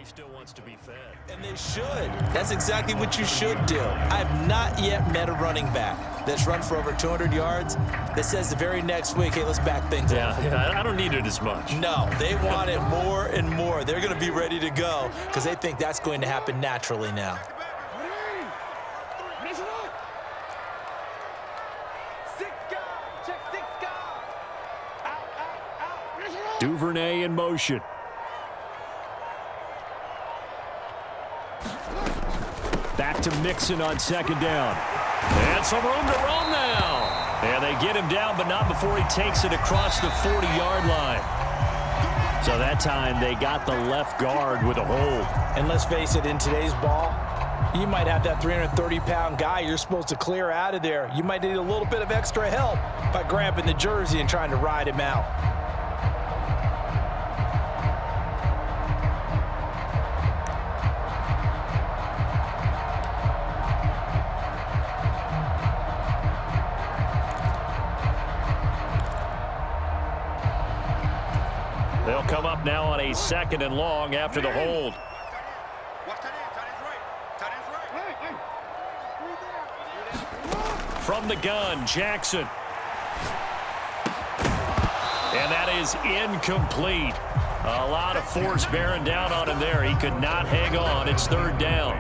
he still wants to be fed. And they should. That's exactly what you should do. I have not yet met a running back that's run for over 200 yards that says the very next week, hey, let's back things up. Yeah, I don't need it as much. No, they want it more and more. They're going to be ready to go because they think that's going to happen naturally now. Duvernay in motion. Back to Mixon on second down. And some room to run now. And they get him down, but not before he takes it across the 40-yard line. So that time they got the left guard with a hold. And let's face it, in today's ball, you might have that 330-pound guy you're supposed to clear out of there. You might need a little bit of extra help by grabbing the jersey and trying to ride him out. They'll come up now on a 2nd and long after the hold. From the gun, Jackson. And that is incomplete. A lot of force bearing down on him there. He could not hang on. It's 3rd down.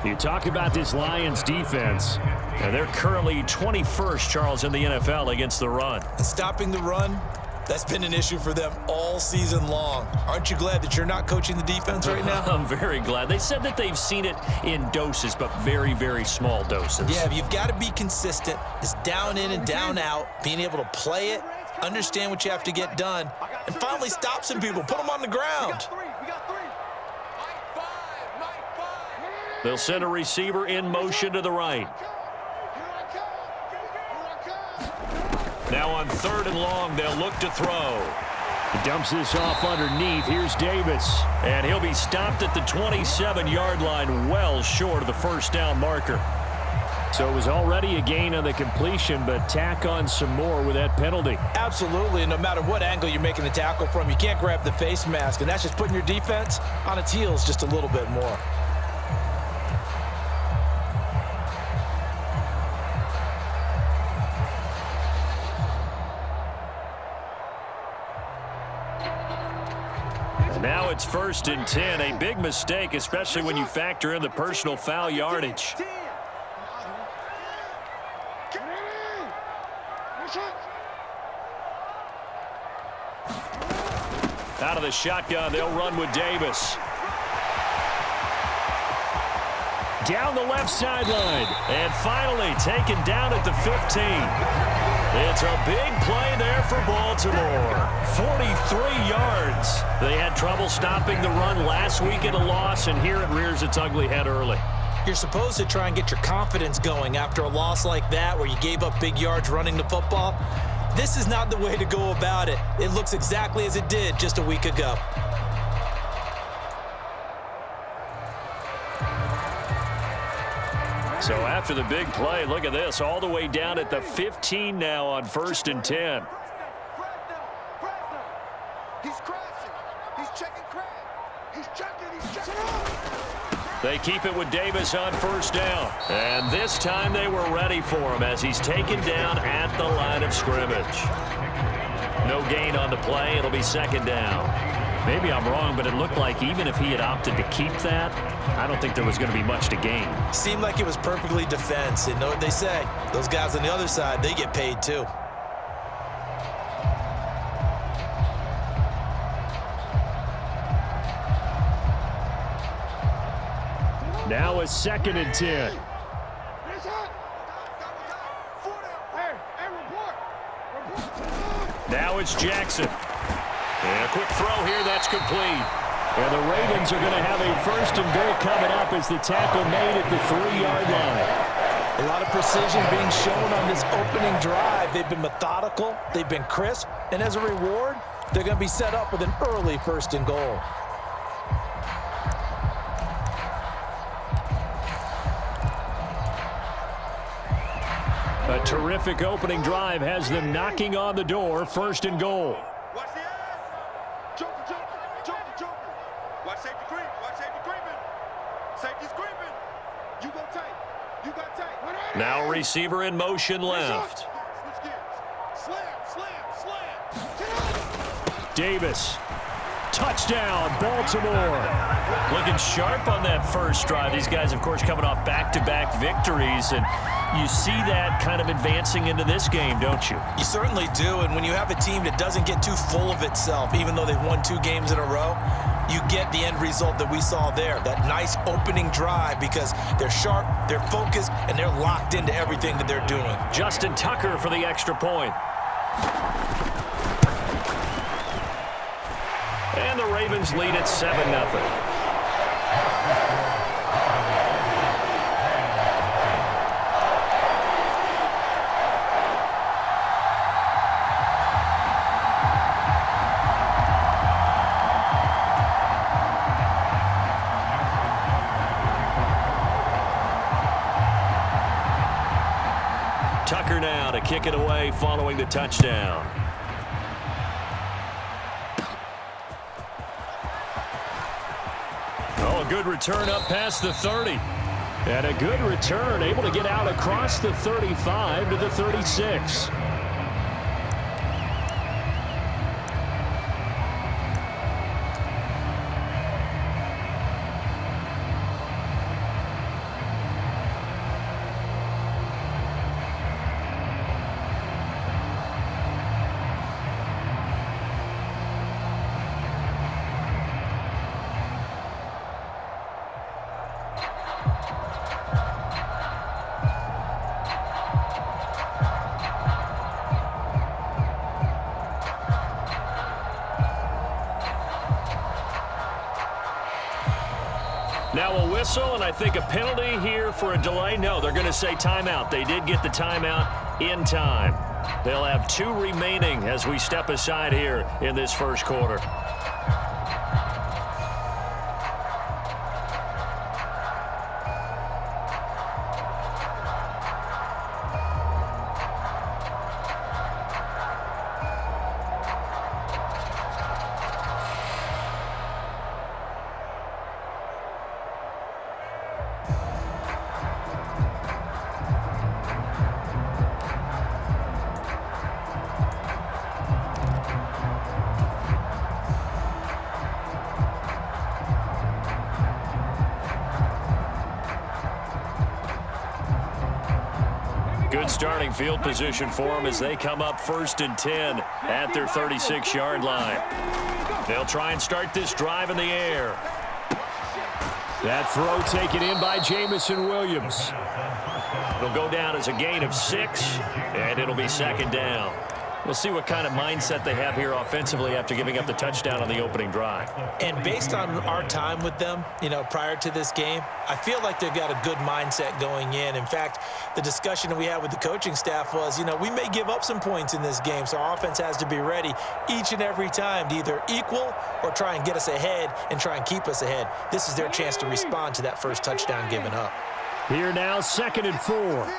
You talk about this Lions defense. They're currently 21st, Charles, in the NFL against the run. Stopping the run, that's been an issue for them all season long. Aren't you glad that you're not coaching the defense right now? I'm very glad. They said that they've seen it in doses, but very, very small doses. Yeah, you've got to be consistent. It's down in and down out, being able to play it, understand what you have to get done, and finally stop some people, put them on the ground. They'll send a receiver in motion to the right. Now on 3rd and long, they'll look to throw. He dumps this off underneath. Here's Davis. And he'll be stopped at the 27-yard line, well short of the 1st down marker. So it was already a gain on the completion, but tack on some more with that penalty. Absolutely. No matter what angle you're making the tackle from, you can't grab the face mask, and that's just putting your defense on its heels just a little bit more. Now it's 1st and 10, a big mistake, especially when you factor in the personal foul yardage. Out of the shotgun, they'll run with Davis. Down the left sideline, and finally taken down at the 15. It's a big play there for Baltimore. 43 yards. They had trouble stopping the run last week in a loss, and here it rears its ugly head early. You're supposed to try and get your confidence going after a loss like that where you gave up big yards running the football. This is not the way to go about it. It looks exactly as it did just a week ago. So after the big play, look at this, all the way down at the 15 now on 1st and 10. He's crashing. He's checking crack. He's checking. They keep it with Davis on 1st down. And this time they were ready for him as he's taken down at the line of scrimmage. No gain on the play. It'll be 2nd down. Maybe I'm wrong, but it looked like even if he had opted to keep that, I don't think there was going to be much to gain. Seemed like it was perfectly defense. And know what they say? Those guys on the other side, they get paid too. Now it's 2nd and 10. Now it's Jackson. And a quick throw here, that's complete. And the Ravens are going to have a 1st and goal coming up as the tackle made at the 3-yard line. A lot of precision being shown on this opening drive. They've been methodical, they've been crisp, and as a reward, they're going to be set up with an early 1st and goal. A terrific opening drive has them knocking on the door, 1st and goal. Watch the edge. Joker. Watch safety. creep. Watch safety creeping. Safety's creeping. You go tight. You got tight. Now receiver in motion left. Switch gears. Slam. Davis. Touchdown, Baltimore. Looking sharp on that first drive. These guys, of course, coming off back-to-back victories, and you see that kind of advancing into this game, don't you? You certainly do, and when you have a team that doesn't get too full of itself, even though they've won 2 games in a row, you get the end result that we saw there, that nice opening drive, because they're sharp, they're focused, and they're locked into everything that they're doing. Justin Tucker for the extra point. And the Ravens lead at 7-0. Tucker now to kick it away following the touchdown. Oh, a good return up past the 30. And a good return, able to get out across the 35 to the 36. Now a whistle, and I think a penalty here for a delay. No, they're going to say timeout. They did get the timeout in time. They'll have 2 remaining as we step aside here in this first quarter. Good starting field position for them as they come up 1st and 10 at their 36-yard line. They'll try and start this drive in the air. That throw taken in by Jamison Williams. It'll go down as a gain of 6, and it'll be 2nd down. We'll see what kind of mindset they have here offensively after giving up the touchdown on the opening drive. And based on our time with them, prior to this game, I feel like they've got a good mindset going in. In fact, the discussion that we had with the coaching staff was, we may give up some points in this game, so our offense has to be ready each and every time to either equal or try and get us ahead and try and keep us ahead. This is their chance to respond to that first touchdown given up. Here now, 2nd and 4.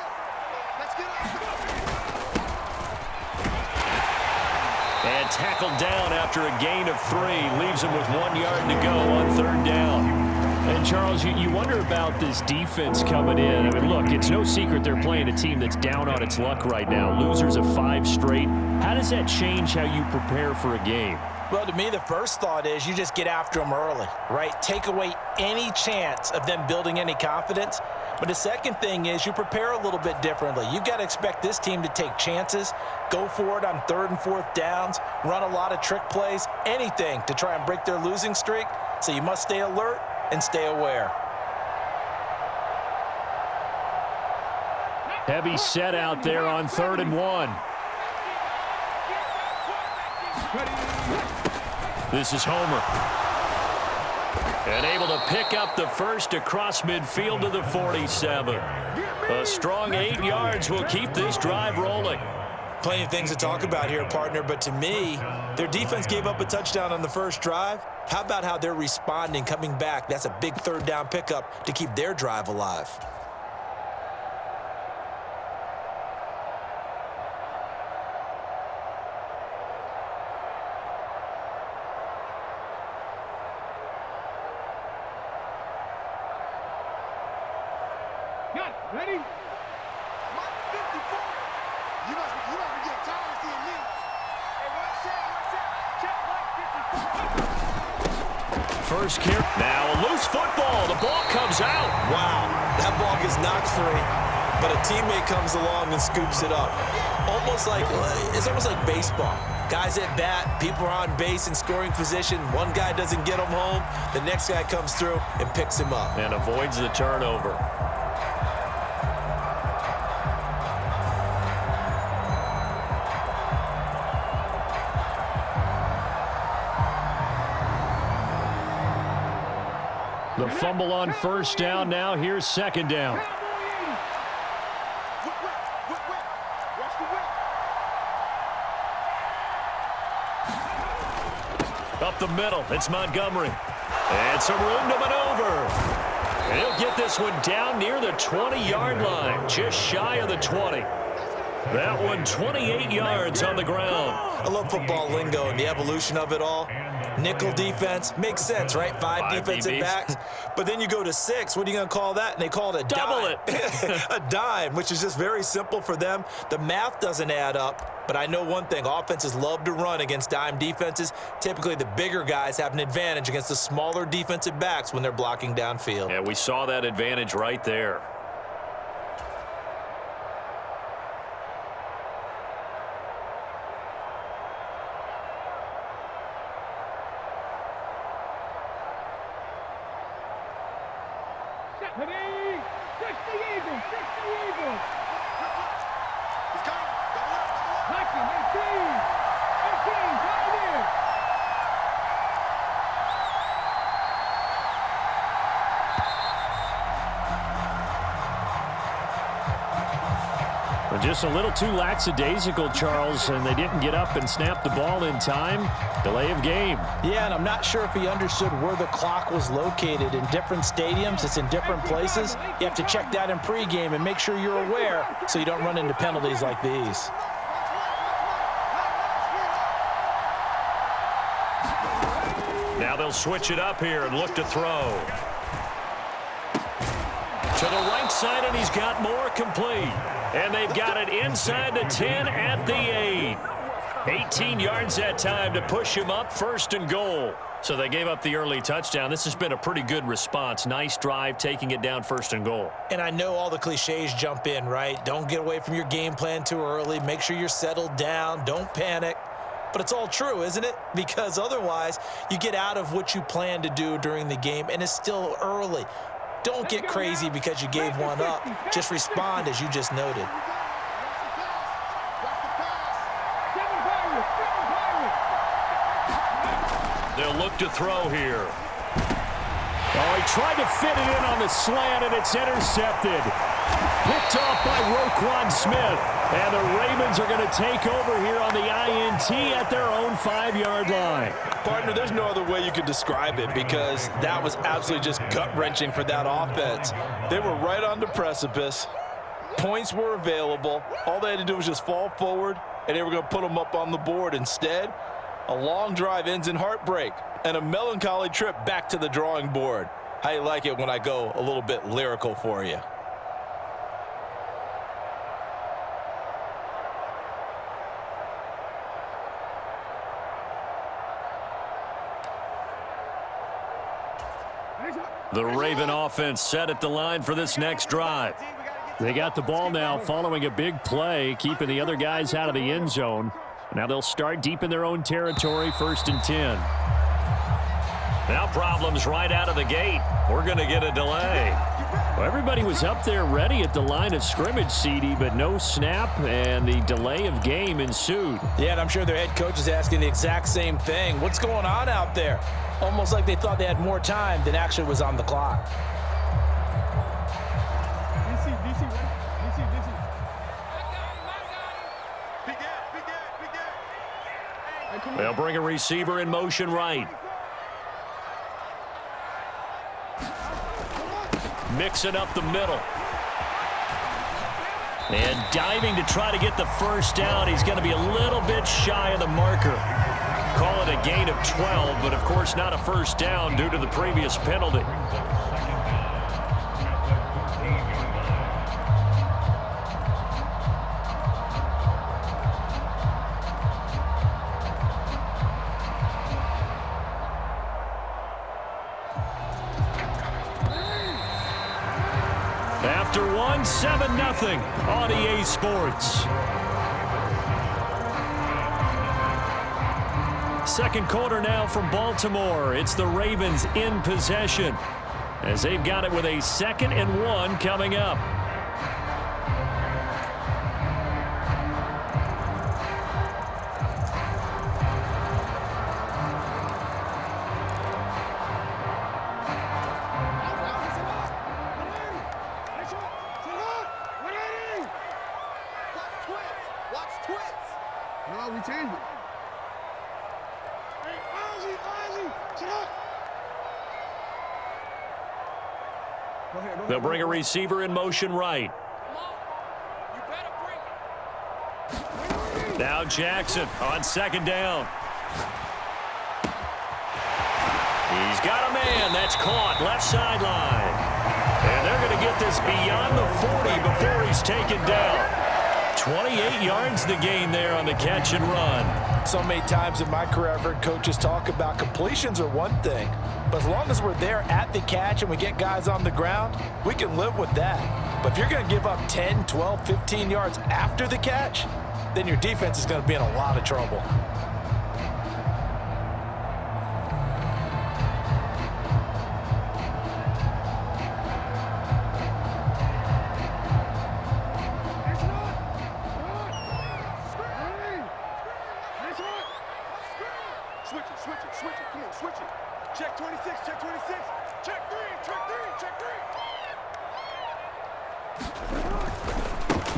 And tackled down after a gain of 3. Leaves him with 1 yard to go on 3rd down. And, Charles, you wonder about this defense coming in. I mean, look, it's no secret they're playing a team that's down on its luck right now. Losers of 5 straight. How does that change how you prepare for a game? Well, to me, the first thought is you just get after them early, right? Take away any chance of them building any confidence. But the second thing is you prepare a little bit differently. You've got to expect this team to take chances, go for it on 3rd and 4th downs, run a lot of trick plays, anything to try and break their losing streak. So you must stay alert and stay aware. Heavy set out there on 3rd and 1. This is Homer. And able to pick up the first across midfield to the 47. A strong 8 yards will keep this drive rolling. Plenty of things to talk about here, partner, but to me, their defense gave up a touchdown on the first drive. How about how they're responding, coming back? That's a big 3rd down pickup to keep their drive alive. Ready? 54. You must be getting tired of seeing me. Hey, one set. Check like 54. First carry. Now a loose football. The ball comes out. Wow, that ball gets knocked free, but a teammate comes along and scoops it up. It's almost like baseball. Guys at bat, people are on base in scoring position. One guy doesn't get him home. The next guy comes through and picks him up. And avoids the turnover. The fumble on first down. Now here's second down. Up the middle, it's Montgomery. And some room to maneuver. And he'll get this one down near the 20-yard line, just shy of the 20. That one 28 yards on the ground. I love football lingo and the evolution of it all. Nickel defense makes sense, right? Five defensive backs. But then you go to 6. What are you going to call that? And they call it a double dime. A dime, which is just very simple for them. The math doesn't add up. But I know one thing. Offenses love to run against dime defenses. Typically, the bigger guys have an advantage against the smaller defensive backs when they're blocking downfield. Yeah, we saw that advantage right there. Just a little too lackadaisical, Charles, and they didn't get up and snap the ball in time. Delay of game. Yeah, and I'm not sure if he understood where the clock was located. In different stadiums, it's in different places. You have to check that in pregame and make sure you're aware so you don't run into penalties like these. Now they'll switch it up here and look to throw. To the right side, and he's got more complete. And they've got it inside the 10 at the 8. 18 yards that time to push him up, first and goal. So they gave up the early touchdown. This has been a pretty good response. Nice drive, taking it down first and goal. And I know all the cliches jump in, right? Don't get away from your game plan too early. Make sure you're settled down. Don't panic. But it's all true, isn't it? Because otherwise, you get out of what you plan to do during the game, and it's still early. Don't get crazy because you gave one up. Just respond as you just noted. They'll look to throw here. Oh, he tried to fit it in on the slant, and it's intercepted. Picked off by Roquan Smith. And the Ravens are going to take over here on the INT at their own 5-yard line. Partner, there's no other way you could describe it because that was absolutely just gut-wrenching for that offense. They were right on the precipice. Points were available. All they had to do was just fall forward, and they were going to put them up on the board. Instead, a long drive ends in heartbreak and a melancholy trip back to the drawing board. How you like it when I go a little bit lyrical for you? The Raven offense set at the line for this next drive. They got the ball now following a big play, keeping the other guys out of the end zone. Now they'll start deep in their own territory, 1st and 10. Now problems right out of the gate. We're going to get a delay. Well, everybody was up there ready at the line of scrimmage, CD, but no snap, and the delay of game ensued. Yeah, and I'm sure their head coach is asking the exact same thing. What's going on out there? Almost like they thought they had more time than actually was on the clock. They'll bring a receiver in motion right. Mixing up the middle. And diving to try to get the first down. He's going to be a little bit shy of the marker. Call it a gain of 12, but of course not a first down due to the previous penalty. After one, 7-0 on EA Sports. Second quarter now from Baltimore. It's the Ravens in possession as they've got it with a 2nd and 1 coming up. They'll bring a receiver in motion right. Now Jackson on 2nd down. He's got a man. That's caught left sideline. And they're going to get this beyond the 40 before he's taken down. 28 yards the gain there on the catch and run. So many times in my career I've heard coaches talk about completions are one thing, but as long as we're there at the catch and we get guys on the ground, we can live with that. But if you're going to give up 10, 12, 15 yards after the catch, then your defense is going to be in a lot of trouble.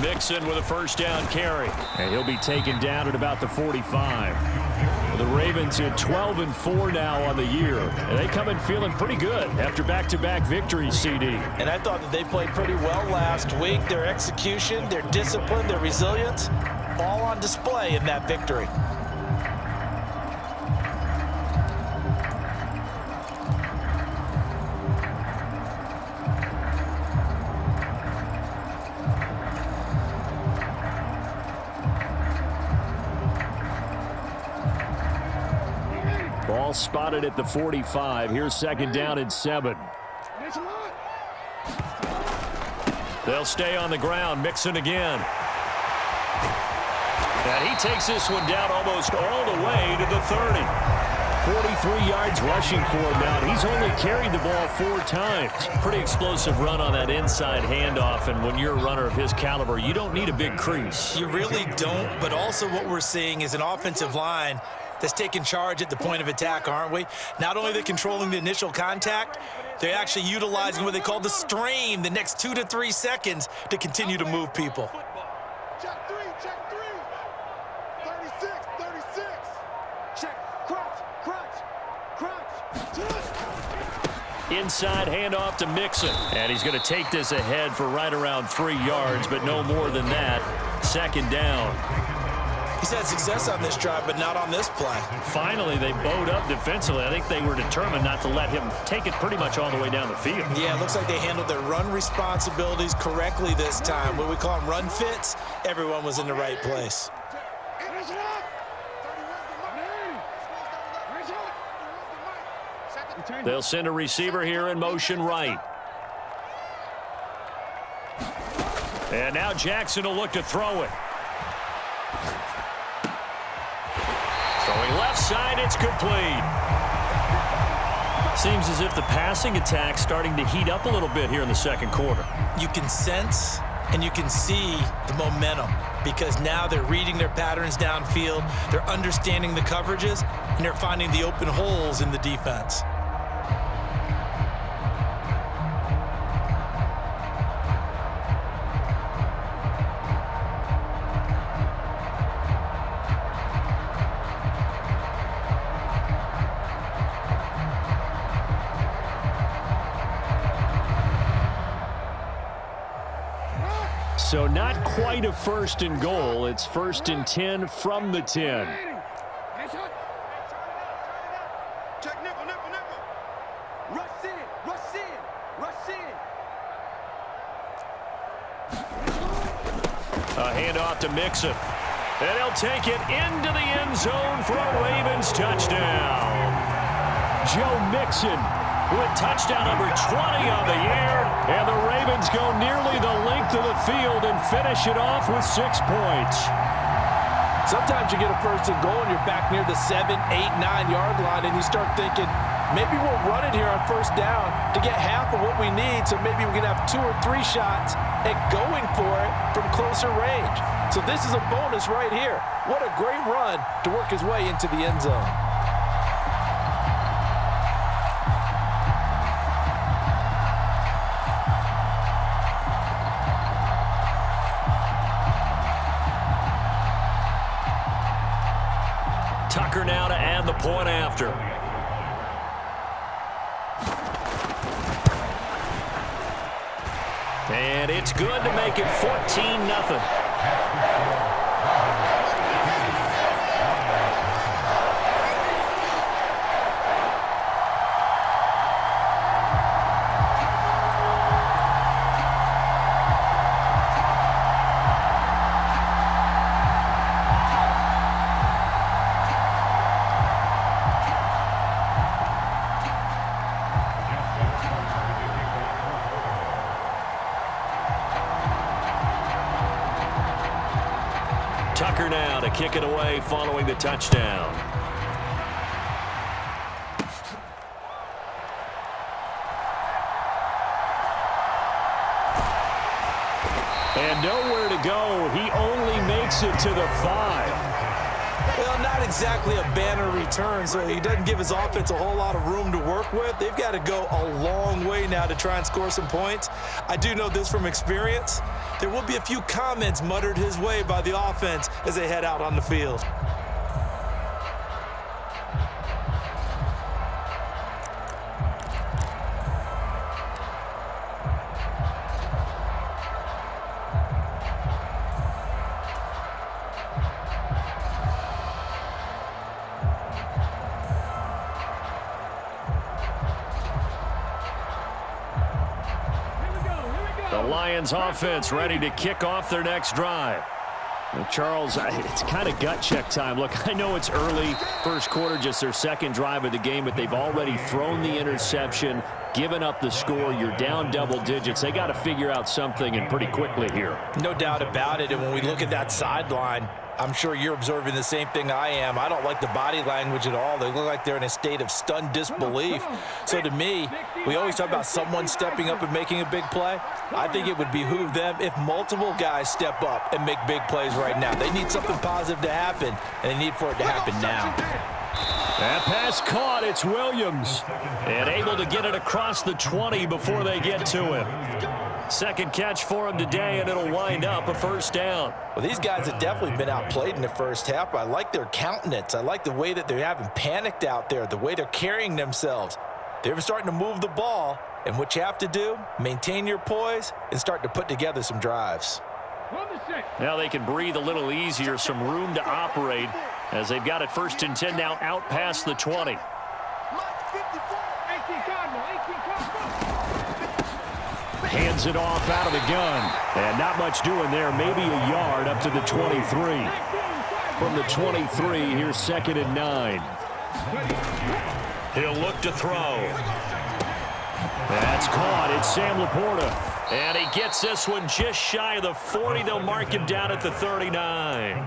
Mixon with a 1st down carry, and he'll be taken down at about the 45. The Ravens at 12-4 now on the year, and they come in feeling pretty good after back-to-back victories, CD. And I thought that they played pretty well last week. Their execution, their discipline, their resilience, all on display in that victory. Ball spotted at the 45. Here's 2nd down and 7. They'll stay on the ground. Mixon again. And he takes this one down almost all the way to the 30. 43 yards rushing for him now. He's only carried the ball 4 times. Pretty explosive run on that inside handoff, and when you're a runner of his caliber, you don't need a big crease. You really don't, but also what we're seeing is an offensive line that's taking charge at the point of attack, aren't we? Not only are they controlling the initial contact, they're actually utilizing what they call the strain, the next 2 to 3 seconds, to continue to move people. Check 3, check 3. 36, 36. Check, crunch, crunch, crunch. Inside handoff to Mixon, and he's going to take this ahead for right around 3 yards, but no more than that. 2nd down. He's had success on this drive, but not on this play. Finally, they bowed up defensively. I think they were determined not to let him take it pretty much all the way down the field. Yeah, it looks like they handled their run responsibilities correctly this time. What we call them run fits, everyone was in the right place. They'll send a receiver here in motion right. And now Jackson will look to throw it. Throwing left side, it's complete. Seems as if the passing attack's starting to heat up a little bit here in the 2nd quarter. You can sense and you can see the momentum because now they're reading their patterns downfield, they're understanding the coverages, and they're finding the open holes in the defense. So not quite a 1st and goal. It's 1st and 10 from the 10. Check nickel, nickel, nickel. Rush in, rush in, rush in. A handoff to Mixon. And he'll take it into the end zone for a Ravens touchdown. Joe Mixon with touchdown number 20 on the year. And the Ravens go nearly the length of the field and finish it off with 6 points. Sometimes you get a first and goal and you're back near the 7, 8, 9-yard line, and you start thinking, maybe we'll run it here on first down to get half of what we need, so maybe we can have 2 or 3 shots at going for it from closer range. So this is a bonus right here. What a great run to work his way into the end zone. Tucker now to add the point after. And it's good to make it 14-0. Tucker now to kick it away following the touchdown. And nowhere to go. He only makes it to the 5. Well, not exactly a banner return, so he doesn't give his offense a whole lot of room to work with. They've got to go a long way now to try and score some points. I do know this from experience. There will be a few comments muttered his way by the offense as they head out on the field. The Lions offense ready to kick off their next drive. Well, Charles, it's kind of gut check time. Look, I know it's early, first quarter, just their second drive of the game, but they've already thrown the interception, given up the score. You're down double digits. They got to figure out something, and pretty quickly here. No doubt about it, and when we look at that sideline, I'm sure you're observing the same thing I am. I don't like the body language at all. They look like they're in a state of stunned disbelief. So to me, we always talk about someone stepping up and making a big play. I think it would behoove them if multiple guys step up and make big plays right now. They need something positive to happen, and they need for it to happen now. That pass caught. It's Williams. And able to get it across the 20 before they get to him. Second catch for him today, and it'll wind up a first down. Well, these guys have definitely been outplayed in the first half. I like their countenance. I like the way that they haven't panicked out there, the way they're carrying themselves. They're starting to move the ball, and what you have to do, maintain your poise and start to put together some drives. Now they can breathe a little easier, some room to operate as they've got it first and 10 now out past the 20. Hands it off out of the gun. And not much doing there. Maybe a yard up to the 23. From the 23, here's 2nd and 9. He'll look to throw. That's caught. It's Sam Laporta. And he gets this one just shy of the 40. They'll mark him down at the 39.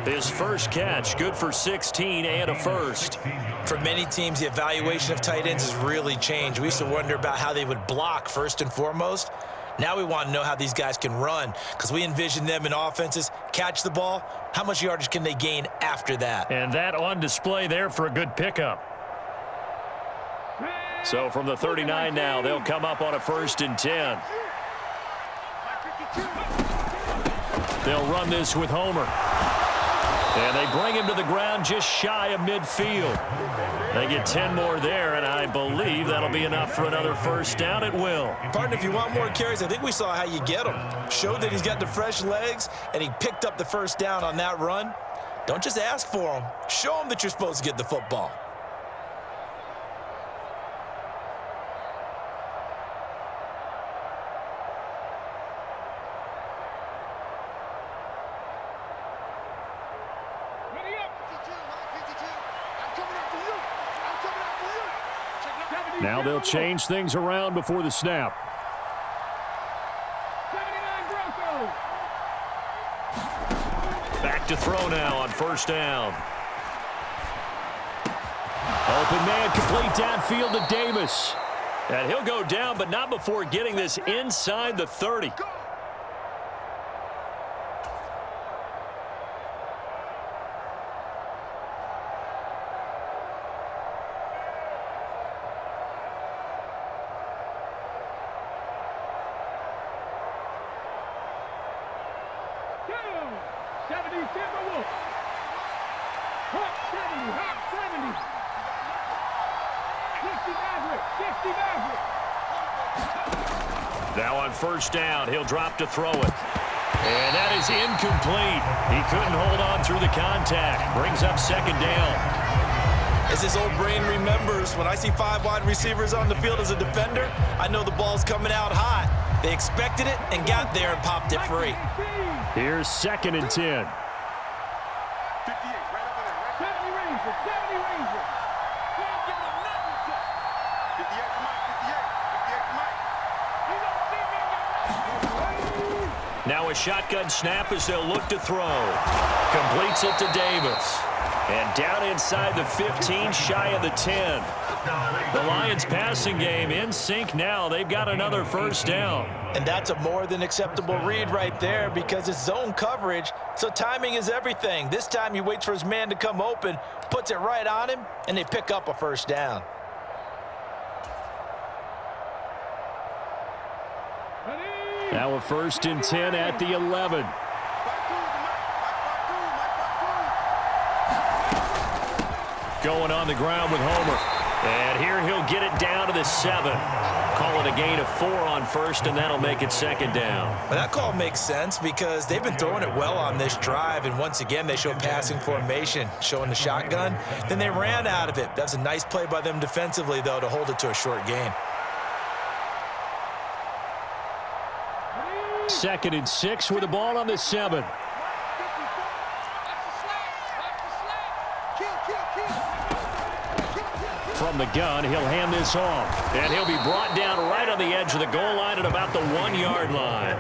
His first catch, good for 16 and a first. For many teams, the evaluation of tight ends has really changed. We used to wonder about how they would block first and foremost. Now we want to know how these guys can run, because we envision them in offenses, catch the ball, how much yardage can they gain after that? And that on display there for a good pickup. So from the 39 now, they'll come up on a 1st and 10. They'll run this with Homer. And they bring him to the ground just shy of midfield. They get 10 more there, and I believe that'll be enough for another first down. It will. Partner, if you want more carries, I think we saw how you get them. Showed that he's got the fresh legs, and he picked up the first down on that run. Don't just ask for them. Show them that you're supposed to get the football. Now they'll change things around before the snap. Back to throw now on first down. Open man, complete downfield to Davis. And he'll go down, but not before getting this inside the 30. Now on first down, he'll drop to throw it. And that is incomplete. He couldn't hold on through the contact. Brings up second down. As his old brain remembers, when I see 5 wide receivers on the field as a defender, I know the ball's coming out hot. They expected it and got there and popped it free. Here's 2nd and 10. 58, right over there. 70 Rangers, 70 Rangers. Can't give him nothing to 58 Mike, 58 Mike. Now a shotgun snap as they'll look to throw. Completes it to Davis. And down inside the 15, shy of the 10. The Lions passing game in sync now. They've got another first down. And that's a more than acceptable read right there because it's zone coverage, so timing is everything. This time he waits for his man to come open, puts it right on him, and they pick up a first down. Now a 1st and 10 at the 11. Going on the ground with Homer. And here he'll get it down to the 7. Call it a gain of 4 on first, and that'll make it second down. Well, that call makes sense because they've been throwing it well on this drive, and once again they show passing formation, showing the shotgun. Then they ran out of it. That's a nice play by them defensively, though, to hold it to a short gain. 2nd and 6 with the ball on the 7. From the gun, he'll hand this off. And he'll be brought down right on the edge of the goal line at about the 1-yard line.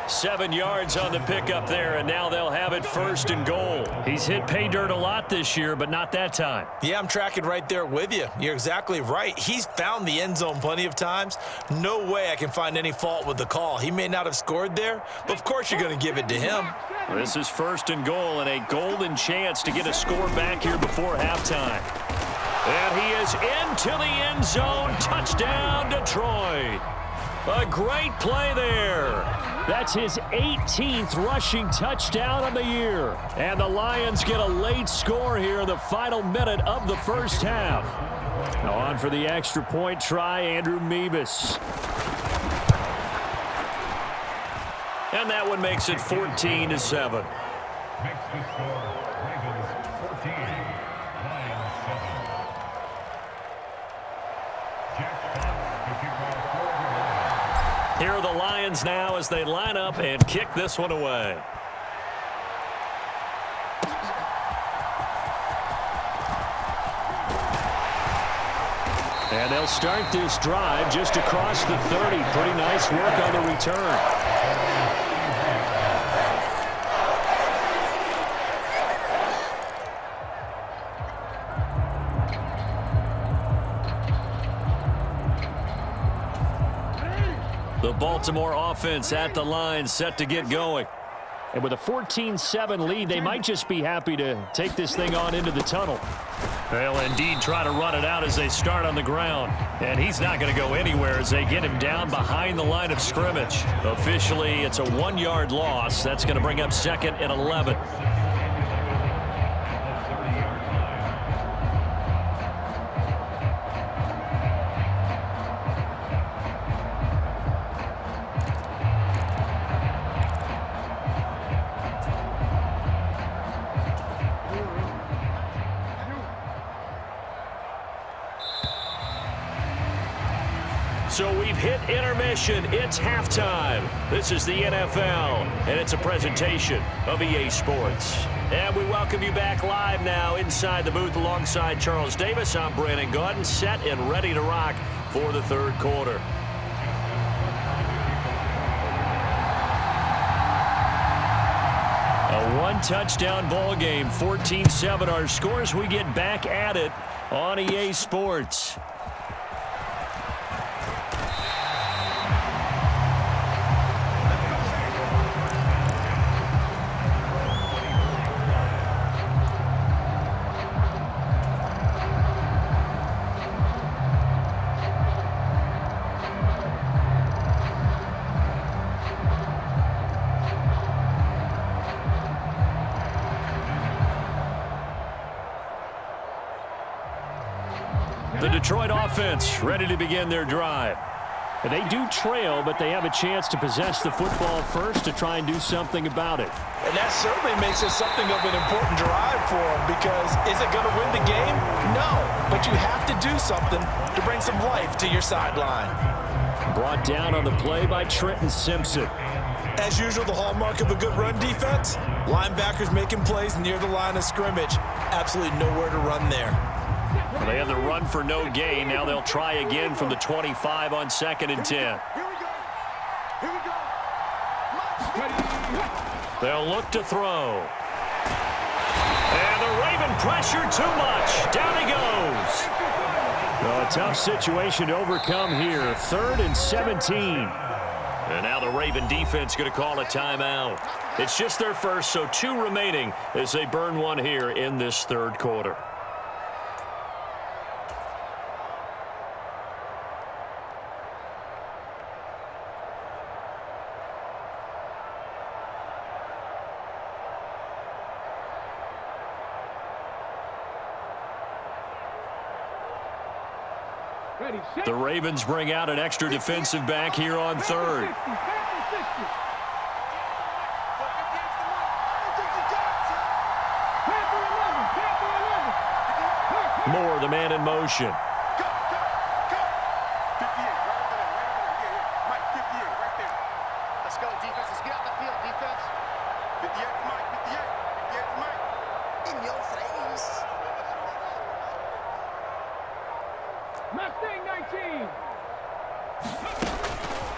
7 yards on the pickup there, and now they'll have it 1st and goal. He's hit pay dirt a lot this year, but not that time. Yeah, I'm tracking right there with you. You're exactly right. He's found the end zone plenty of times. No way I can find any fault with the call. He may not have scored there, but of course you're going to give it to him. This is 1st and goal and a golden chance to get a score back here before halftime. And he is into the end zone. Touchdown, Detroit. A great play there. That's his 18th rushing touchdown of the year. And the Lions get a late score here in the final minute of the first half. Now on for the extra point try, Andrew Mevis. And that one makes it 14-7. Here are the Lions now as they line up and kick this one away. And they'll start this drive just across the 30. Pretty nice work on the return. The Baltimore offense at the line, set to get going. And with a 14-7 lead, they might just be happy to take this thing on into the tunnel. They'll indeed try to run it out as they start on the ground. And he's not going to go anywhere as they get him down behind the line of scrimmage. Officially, it's a 1-yard loss. That's going to bring up 2nd and 11. So we've hit intermission. It's halftime. This is the NFL, and it's a presentation of EA Sports. And we welcome you back live now inside the booth alongside Charles Davis. I'm Brandon Gaudin, set and ready to rock for the third quarter. A one-touchdown ball game, 14-7 our scores. We get back at it on EA Sports. The Detroit offense ready to begin their drive. They do trail, but they have a chance to possess the football first to try and do something about it. And that certainly makes it something of an important drive for them, because is it going to win the game? No, but you have to do something to bring some life to your sideline. Brought down on the play by Trenton Simpson. As usual, the hallmark of a good run defense, linebackers making plays near the line of scrimmage. Absolutely nowhere to run there. Well, they had the run for no gain. Now they'll try again from the 25 on 2nd and 10. Here we go. They'll look to throw. And the Raven pressure too much. Down he goes. Well, a tough situation to overcome here. 3rd and 17. And now the Raven defense going to call a timeout. It's just their first, so 2 remaining as they burn one here in this third quarter. The Ravens bring out an extra defensive back here on 3rd. Moore, the man in motion.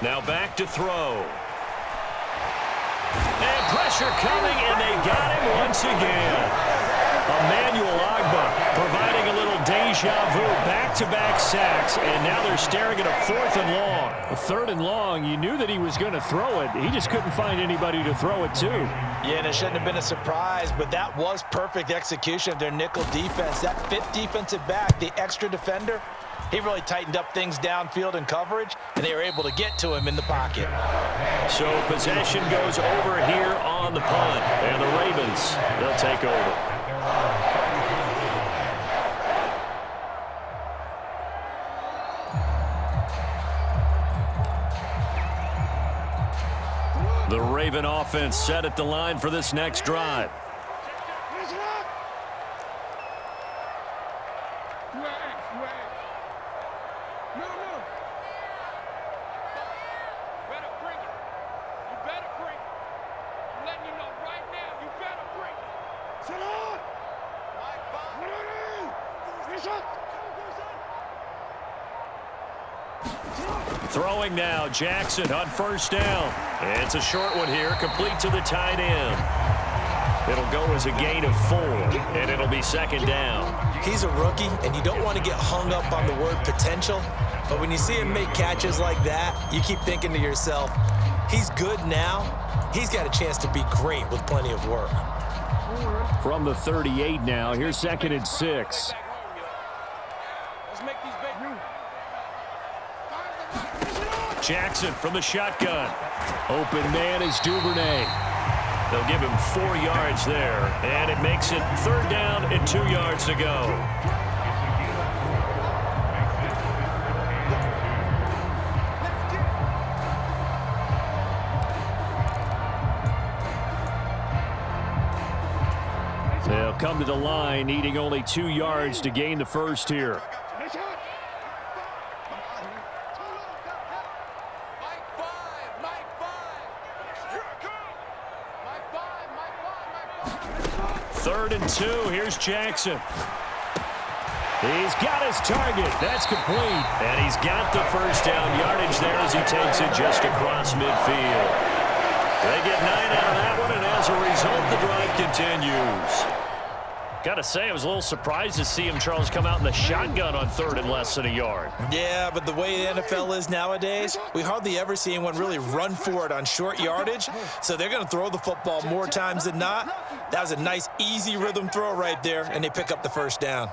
Now back to throw. And pressure coming, and they got him once again. Emmanuel Ogbah providing a little deja vu, back-to-back sacks, and now they're staring at a 4th and long. A 3rd and long, you knew that he was going to throw it. He just couldn't find anybody to throw it to. Yeah, and it shouldn't have been a surprise, but that was perfect execution of their nickel defense. That 5th defensive back, the extra defender, he really tightened up things downfield in coverage, and they were able to get to him in the pocket. So possession goes over here on the punt, and the Ravens, they'll take over. The Raven offense set at the line for this next drive. Throwing now, Jackson on 1st down. It's a short one here, complete to the tight end. It'll go as a gain of 4, and it'll be 2nd down. He's a rookie, and you don't want to get hung up on the word potential, but when you see him make catches like that, you keep thinking to yourself, he's good now. He's got a chance to be great with plenty of work. From the 38 now, here's 2nd and 6. Jackson from the shotgun. Open man is Duvernay. They'll give him 4 yards there, and it makes it 3rd down and 2 yards to go. They'll come to the line, needing only 2 yards to gain the first here. 3rd and 2. Here's Jackson. He's got his target. That's complete. And he's got the first down yardage there as he takes it just across midfield. They get 9 out of that one, and as a result, the drive continues. Got to say, I was a little surprised to see him, Charles, come out in the shotgun on 3rd and less than a yard. Yeah, but the way the NFL is nowadays, we hardly ever see anyone really run for it on short yardage. So they're going to throw the football more times than not. That was a nice, easy rhythm throw right there, and they pick up the first down.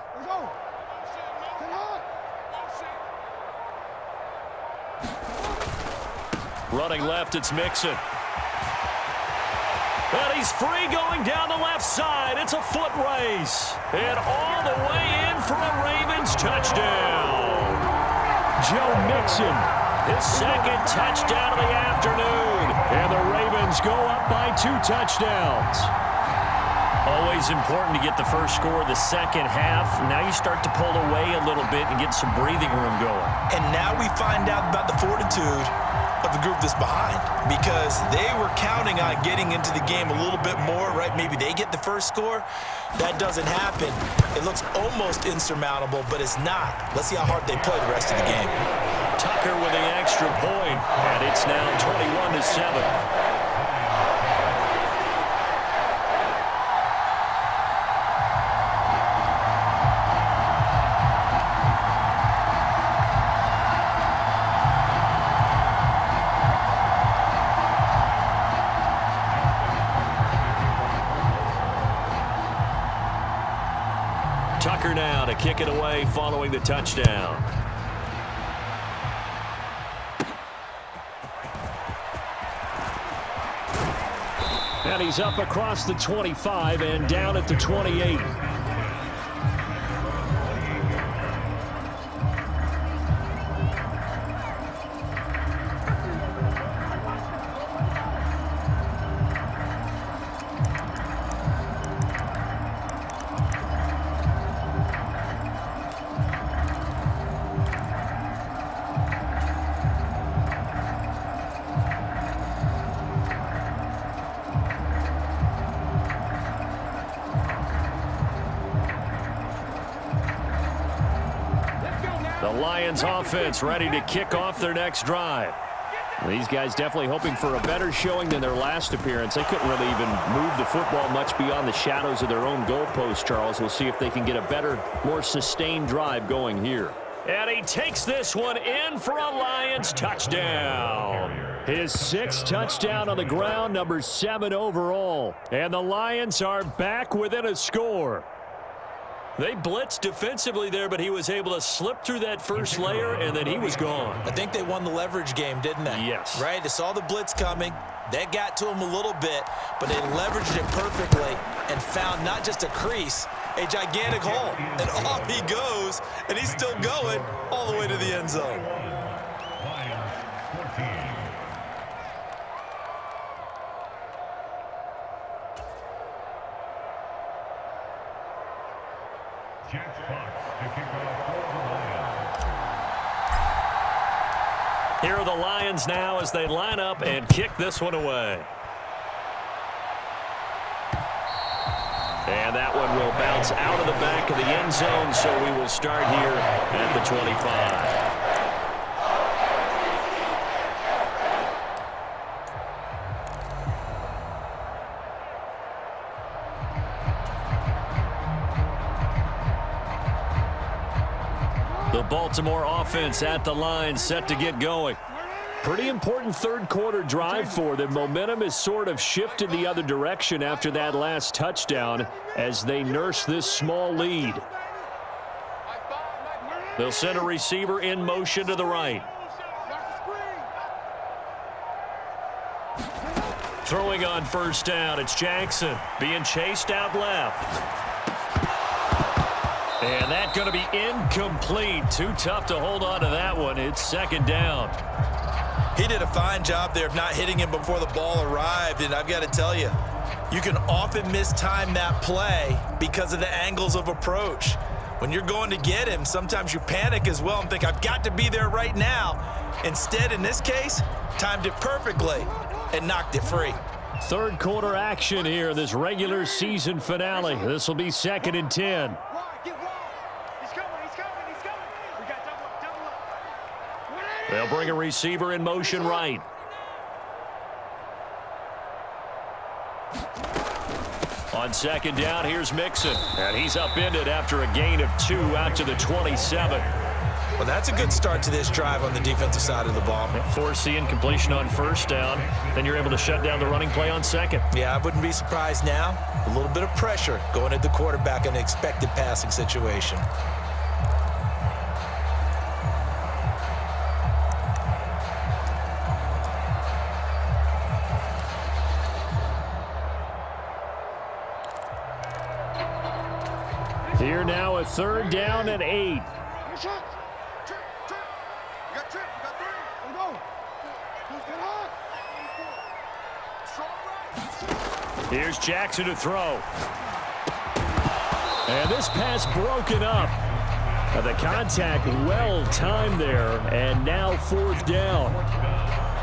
Running left, it's Mixon. And he's free going down the left side. It's a foot race. And all the way in for a Ravens touchdown. Joe Mixon, his 2nd touchdown of the afternoon. And the Ravens go up by 2 touchdowns. Always important to get the first score of the second half. Now you start to pull away a little bit and get some breathing room going. And now we find out about the fortitude of the group that's behind, because they were counting on getting into the game a little bit more, right? Maybe they get the first score. That doesn't happen. It looks almost insurmountable, but it's not. Let's see how hard they play the rest of the game. Tucker with the extra point, and it's now 21-7. Tucker now to kick it away following the touchdown. And he's up across the 25 and down at the 28. Lions offense ready to kick off their next drive. These guys definitely hoping for a better showing than their last appearance. They couldn't really even move the football much beyond the shadows of their own goalpost, Charles. We'll see if they can get a better, more sustained drive going here. And he takes this one in for a Lions touchdown. His 6th touchdown on the ground, number 7 overall. And the Lions are back within a score. They blitzed defensively there, but he was able to slip through that first layer, and then he was gone. I think they won the leverage game, didn't they? Yes. Right? They saw the blitz coming. That got to him a little bit, but they leveraged it perfectly and found not just a crease, a gigantic hole. And off he goes, and he's still going all the way to the end zone. Here are the Lions now as they line up and kick this one away. And that one will bounce out of the back of the end zone, so we will start here at the 25. The Baltimore offense at the line, set to get going. Pretty important third quarter drive for them. Momentum has sort of shifted the other direction after that last touchdown as they nurse this small lead. They'll send a receiver in motion to the right. Throwing on first down, it's Jackson being chased out left. And that's going to be incomplete. Too tough to hold on to that one. It's second down. He did a fine job there of not hitting him before the ball arrived. And I've got to tell you, you can often mistime that play because of the angles of approach. When you're going to get him, sometimes you panic as well and think, I've got to be there right now. Instead, in this case, timed it perfectly and knocked it free. Third quarter action here, this regular season finale. This will be 2nd and 10. They'll bring a receiver in motion right. On 2nd down, here's Mixon. And he's upended after a gain of 2 out to the 27. Well, that's a good start to this drive on the defensive side of the ball. Force the incompletion on 1st down. Then you're able to shut down the running play on 2nd. Yeah, I wouldn't be surprised now. A little bit of pressure going at the quarterback in an expected passing situation. Here now a 3rd down and 8. Here's Jackson to throw. And this pass broken up. The contact well timed there, and now 4th down.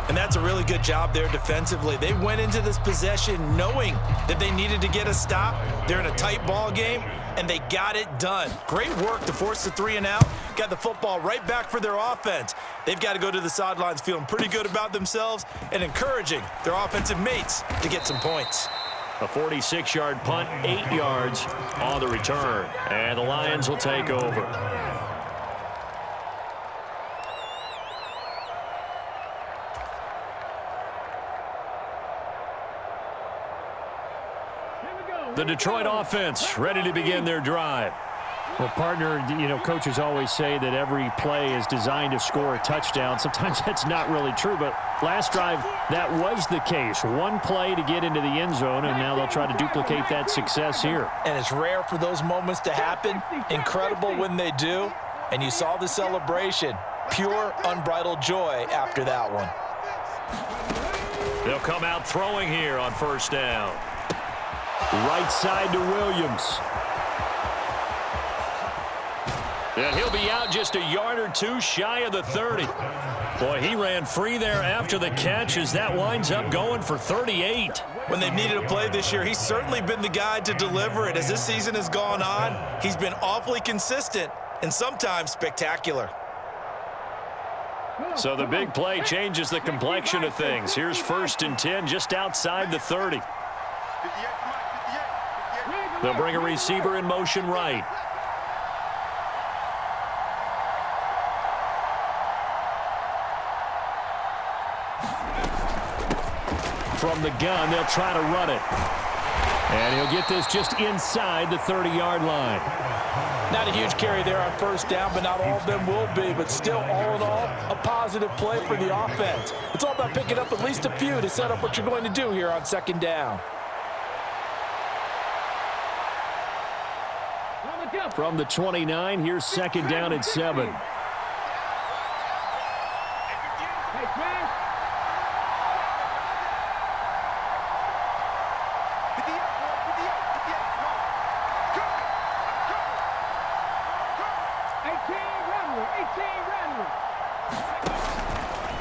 And that's a really good job there defensively. They went into this possession knowing that they needed to get a stop. They're in a tight ball game, and they got it done. Great work to force the 3 and out. Got the football right back for their offense. They've got to go to the sidelines feeling pretty good about themselves and encouraging their offensive mates to get some points. A 46-yard punt, 8 yards on the return. And the Lions will take over. The Detroit offense ready to begin their drive. Well, partner, coaches always say that every play is designed to score a touchdown. Sometimes that's not really true, but last drive, that was the case. One play to get into the end zone, and now they'll try to duplicate that success here. And it's rare for those moments to happen. Incredible when they do. And you saw the celebration. Pure, unbridled joy after that one. They'll come out throwing here on 1st down. Right side to Williams. And he'll be out just a yard or 2 shy of the 30. Boy, he ran free there after the catch as that winds up going for 38. When they've needed a play this year, he's certainly been the guy to deliver it. As this season has gone on, he's been awfully consistent and sometimes spectacular. So the big play changes the complexion of things. Here's 1st and 10 just outside the 30. They'll bring a receiver in motion right. From the gun, they'll try to run it. And he'll get this just inside the 30-yard line. Not a huge carry there on 1st down, but not all of them will be. But still, all in all, a positive play for the offense. It's all about picking up at least a few to set up what you're going to do here on 2nd down. From the 29, here's 2nd down and 7.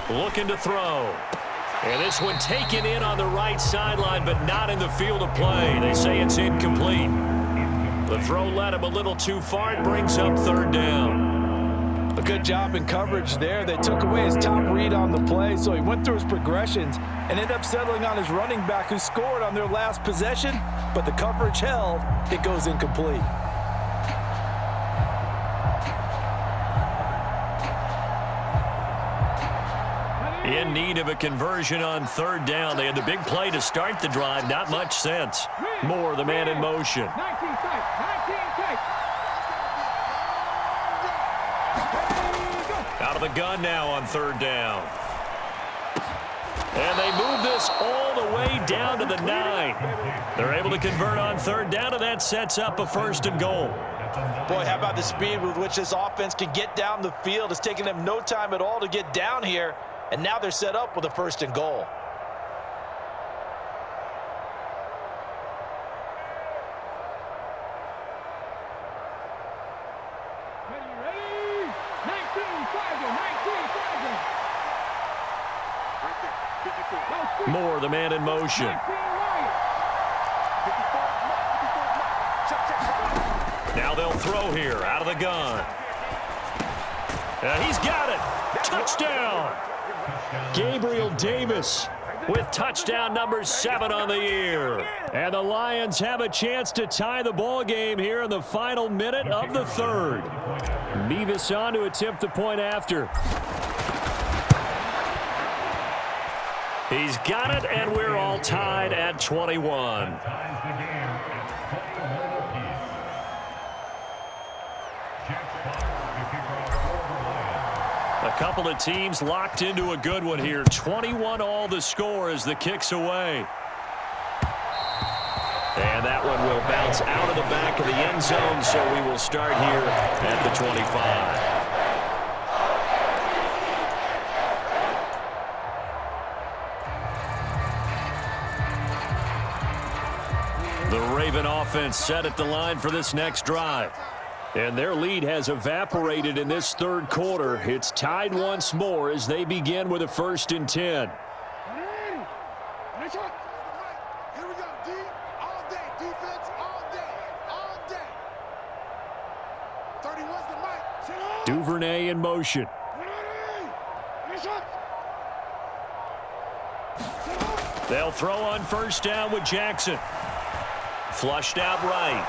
Looking to throw. And this one taken in on the right sideline, but not in the field of play. They say it's incomplete. The throw led him a little too far. It brings up 3rd down. A good job in coverage there. They took away his top read on the play, so he went through his progressions and ended up settling on his running back who scored on their last possession, but the coverage held. It goes incomplete. In need of a conversion on 3rd down. They had the big play to start the drive. Not much sense. Moore, the man in motion. Out of the gun now on 3rd down. And they move this all the way down to the 9. They're able to convert on 3rd down, and that sets up a 1st and goal. Boy, how about the speed with which this offense can get down the field? It's taken them no time at all to get down here. And now they're set up with a 1st and goal. Ready? 19, 19. Right there. Moore, the man in motion. Now they'll throw here out of the gun. He's got it. Touchdown. Gabriel Davis with touchdown number 7 on the year. And the Lions have a chance to tie the ball game here in the final minute of the third. Mevis on to attempt the point after. He's got it, and we're all tied at 21. A couple of teams locked into a good one here. 21 all the score as the kick's away. And that one will bounce out of the back of the end zone, so we will start here at the 25. The Raven offense set at the line for this next drive. And their lead has evaporated in this third quarter. It's tied once more as they begin with a 1st and 10. Here we go, D. All day. Defense all day. All day. 31's the mic. Duvernay in motion. They'll throw on 1st down with Jackson. Flushed out right.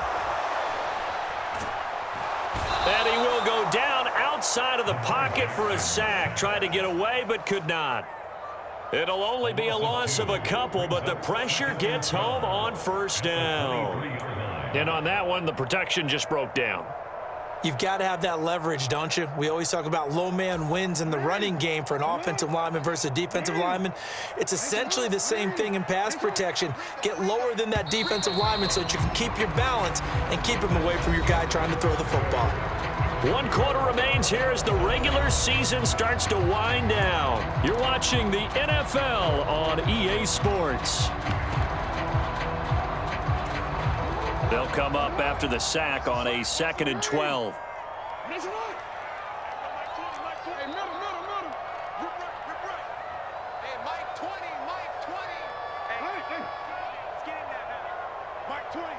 And he will go down outside of the pocket for a sack. Tried to get away, but could not. It'll only be a loss of a couple, but the pressure gets home on 1st down. And on that one, the protection just broke down. You've got to have that leverage, don't you? We always talk about low man wins in the running game for an offensive lineman versus a defensive lineman. It's essentially the same thing in pass protection. Get lower than that defensive lineman so that you can keep your balance and keep him away from your guy trying to throw the football. 1 quarter remains here as the regular season starts to wind down. You're watching the NFL on EA Sports. They'll come up after the sack on a 2nd and 12. Hey, middle. Rip right. Hey, Mike 20. Hey, let's get in there now. Mike 20.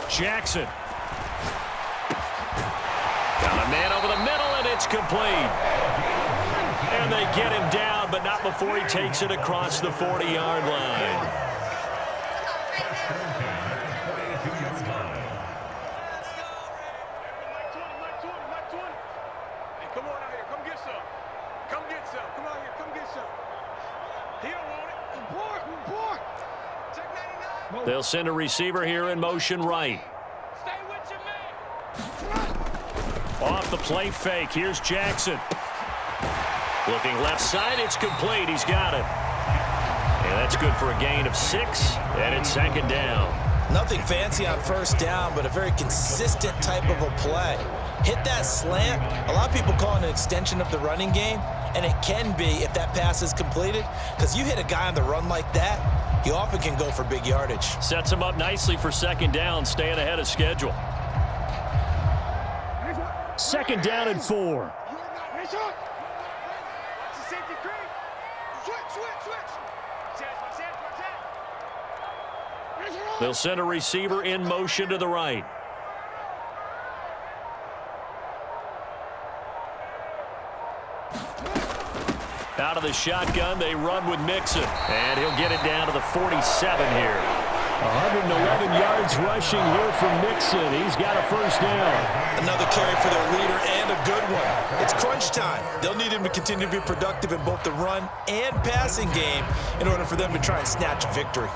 Jackson. Got a man over the middle, and it's complete. And they get him down, but not before he takes it across the 40-yard line. They'll send a receiver here in motion right. Stay with your man. Off the play fake. Here's Jackson. Looking left side. It's complete. He's got it. And that's good for a gain of 6. And it's 2nd down. Nothing fancy on 1st down, but a very consistent type of a play. Hit that slant. A lot of people call it an extension of the running game, and it can be if that pass is completed, because you hit a guy on the run like that, you often can go for big yardage. Sets him up nicely for 2nd down, staying ahead of schedule. 2nd down and 4. They'll send a receiver in motion to the right. Out of the shotgun, they run with Mixon. And he'll get it down to the 47 here. 111 yards rushing here from Mixon. He's got a 1st down. Another carry for their leader and a good one. It's crunch time. They'll need him to continue to be productive in both the run and passing game in order for them to try and snatch a victory.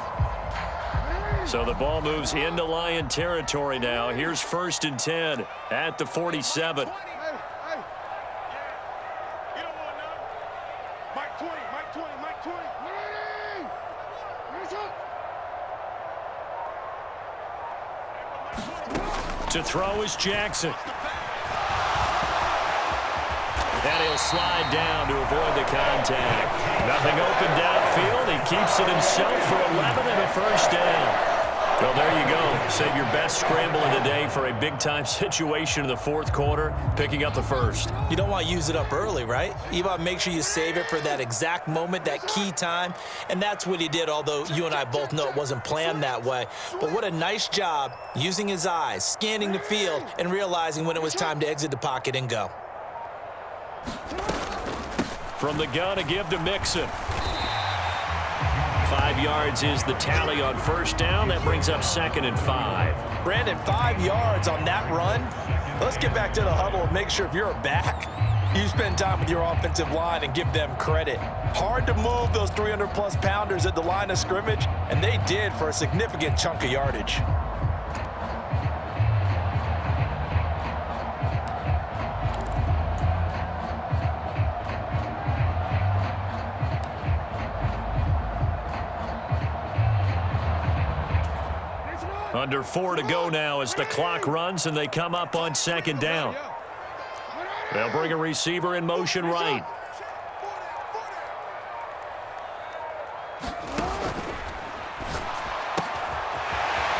So the ball moves into Lion territory now. Here's 1st and 10 at the 47. To throw is Jackson. And he'll slide down to avoid the contact. Nothing open downfield. He keeps it himself for 11 and a 1st down. Well, there you go. Save your best scramble of the day for a big-time situation in the fourth quarter, picking up the first. You don't want to use it up early, right? You want to make sure you save it for that exact moment, that key time, and that's what he did, although you and I both know it wasn't planned that way. But what a nice job using his eyes, scanning the field, and realizing when it was time to exit the pocket and go. From the gun, a give to Mixon. 5 yards is the tally on first down. That brings up 2nd and 5. Brandon, 5 yards on that run. Let's get back to the huddle and make sure if you're a back, you spend time with your offensive line and give them credit. Hard to move those 300-plus pounders at the line of scrimmage, and they did for a significant chunk of yardage. Under 4 to go now as the clock runs and they come up on 2nd down. They'll bring a receiver in motion right.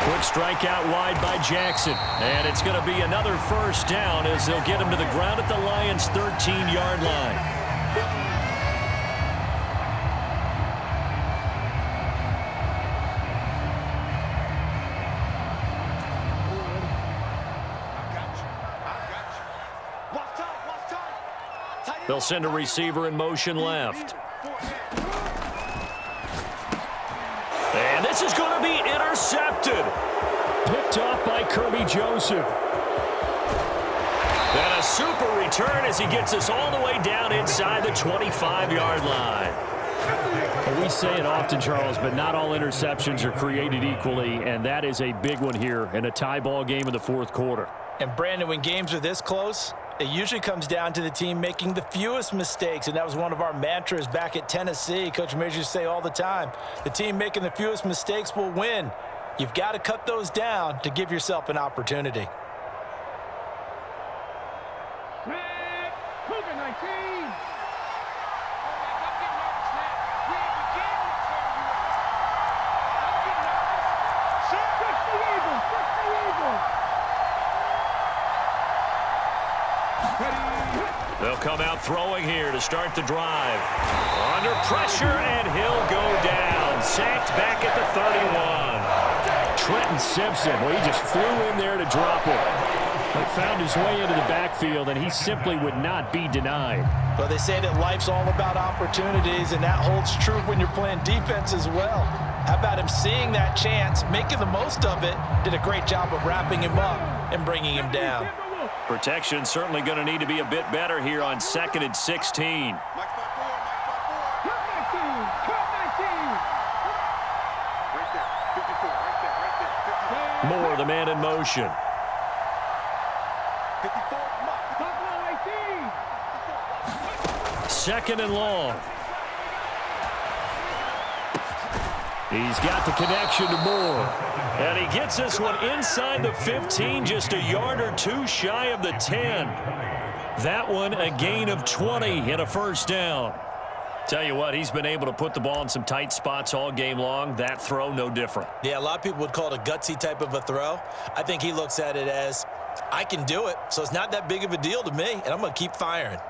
Quick strike out wide by Jackson. And it's going to be another first down as they'll get him to the ground at the Lions' 13-yard line. They'll send a receiver in motion left. And this is going to be intercepted. Picked off by Kirby Joseph. And a super return as he gets us all the way down inside the 25-yard line. Well, we say it often, Charles, but not all interceptions are created equally, and that is a big one here in a tie ball game in the fourth quarter. And, Brandon, when games are this close, it usually comes down to the team making the fewest mistakes, and that was one of our mantras back at Tennessee. Coach Major used to say all the time, the team making the fewest mistakes will win. You've got to cut those down to give yourself an opportunity. They'll come out throwing here to start the drive. Under pressure, and he'll go down. Sacked back at the 31. Trenton Simpson, well, he just flew in there to drop it. He found his way into the backfield, and he simply would not be denied. Well, they say that life's all about opportunities, and that holds true when you're playing defense as well. How about him seeing that chance, making the most of it, did a great job of wrapping him up and bringing him down. Protection certainly going to need to be a bit better here on 2nd and 16. Moore, the man in motion. Second and long. He's got the connection to Moore. And he gets this one inside the 15, just a yard or two shy of the 10. That one a gain of 20 and a first down. Tell you what, he's been able to put the ball in some tight spots all game long. That throw, no different. Yeah, a lot of people would call it a gutsy type of a throw. I think he looks at it as, I can do it, so it's not that big of a deal to me, and I'm going to keep firing.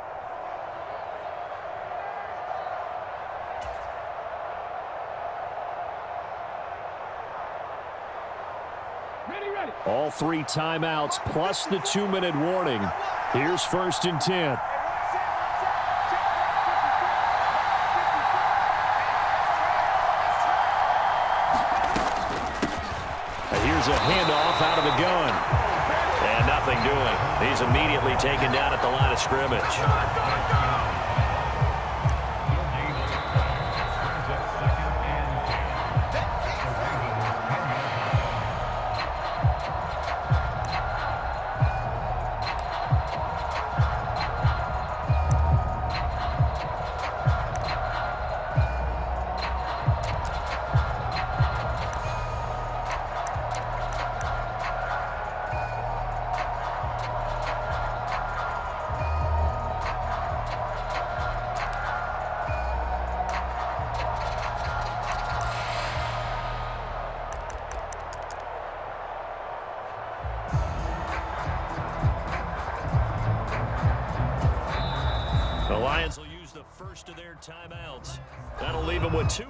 All 3 timeouts plus the 2-minute warning. Here's 1st and 10. Here's a handoff out of the gun. And nothing doing. He's immediately taken down at the line of scrimmage. first of their timeouts. That'll leave them with 2.